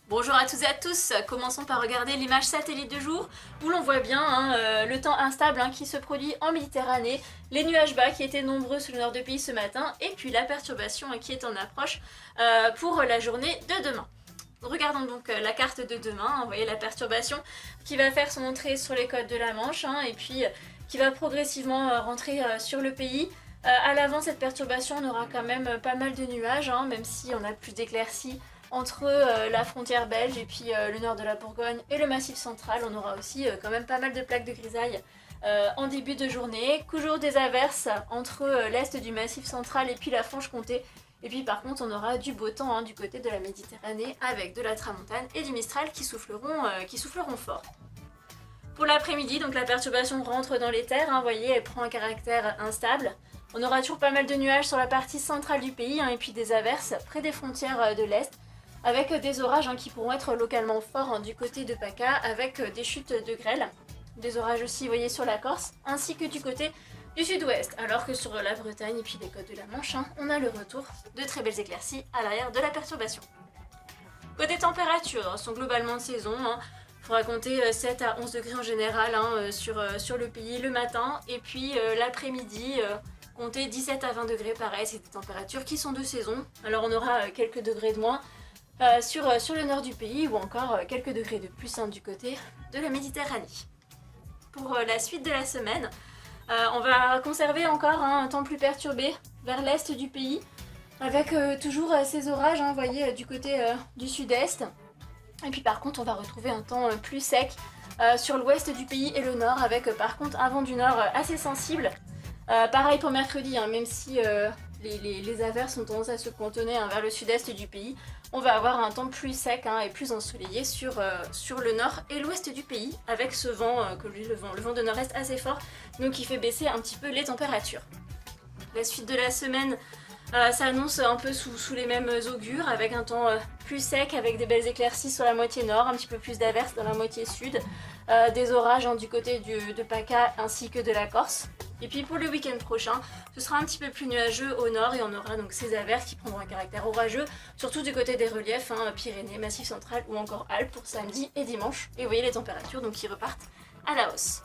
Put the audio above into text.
Bonjour à toutes et à tous, commençons par regarder l'image satellite du jour où l'on voit bien le temps instable qui se produit en Méditerranée, les nuages bas qui étaient nombreux sur le nord du pays ce matin et puis la perturbation qui est en approche pour la journée de demain. Regardons donc la carte de demain, vous voyez la perturbation qui va faire son entrée sur les côtes de la Manche et puis qui va progressivement rentrer sur le pays. À l'avant, cette perturbation, on aura quand même pas mal de nuages, même si on a plus d'éclaircies entre la frontière belge et puis le nord de la Bourgogne et le Massif central. On aura aussi quand même pas mal de plaques de grisaille en début de journée. Toujours des averses entre l'est du Massif central et puis la Franche-Comté. Et puis par contre on aura du beau temps du côté de la Méditerranée avec de la tramontane et du Mistral qui souffleront fort. Pour l'après-midi, donc la perturbation rentre dans les terres, vous voyez, elle prend un caractère instable. On aura toujours pas mal de nuages sur la partie centrale du pays et puis des averses près des frontières de l'Est, avec des orages qui pourront être localement forts du côté de PACA, avec des chutes de grêle. Des orages aussi, vous voyez, sur la Corse, ainsi que du côté du sud-ouest, alors que sur la Bretagne et puis les côtes de la Manche, on a le retour de très belles éclaircies à l'arrière de la perturbation. Côté température, elles sont globalement de saison. Il faudra compter 7 à 11 degrés en général sur le pays le matin, et puis l'après-midi, compter 17 à 20 degrés, pareil, c'est des températures qui sont de saison. Alors on aura quelques degrés de moins sur le nord du pays, ou encore quelques degrés de plus du côté de la Méditerranée. Pour la suite de la semaine, on va conserver encore un temps plus perturbé vers l'est du pays, avec toujours ces orages, vous voyez, du côté du sud-est. Et puis par contre on va retrouver un temps plus sec sur l'ouest du pays et le nord, avec par contre un vent du nord assez sensible. Pareil pour mercredi, même si les averses ont tendance à se cantonner vers le sud-est du pays, on va avoir un temps plus sec et plus ensoleillé sur le nord et l'ouest du pays, avec ce vent, le vent de nord-est assez fort, donc qui fait baisser un petit peu les températures. La suite de la semaine s'annonce un peu sous les mêmes augures, avec un temps plus sec, avec des belles éclaircies sur la moitié nord, un petit peu plus d'averses dans la moitié sud, des orages du côté de PACA ainsi que de la Corse. Et puis pour le week-end prochain, ce sera un petit peu plus nuageux au nord et on aura donc ces averses qui prendront un caractère orageux, surtout du côté des reliefs, Pyrénées, Massif central ou encore Alpes pour samedi et dimanche. Et vous voyez les températures donc qui repartent à la hausse.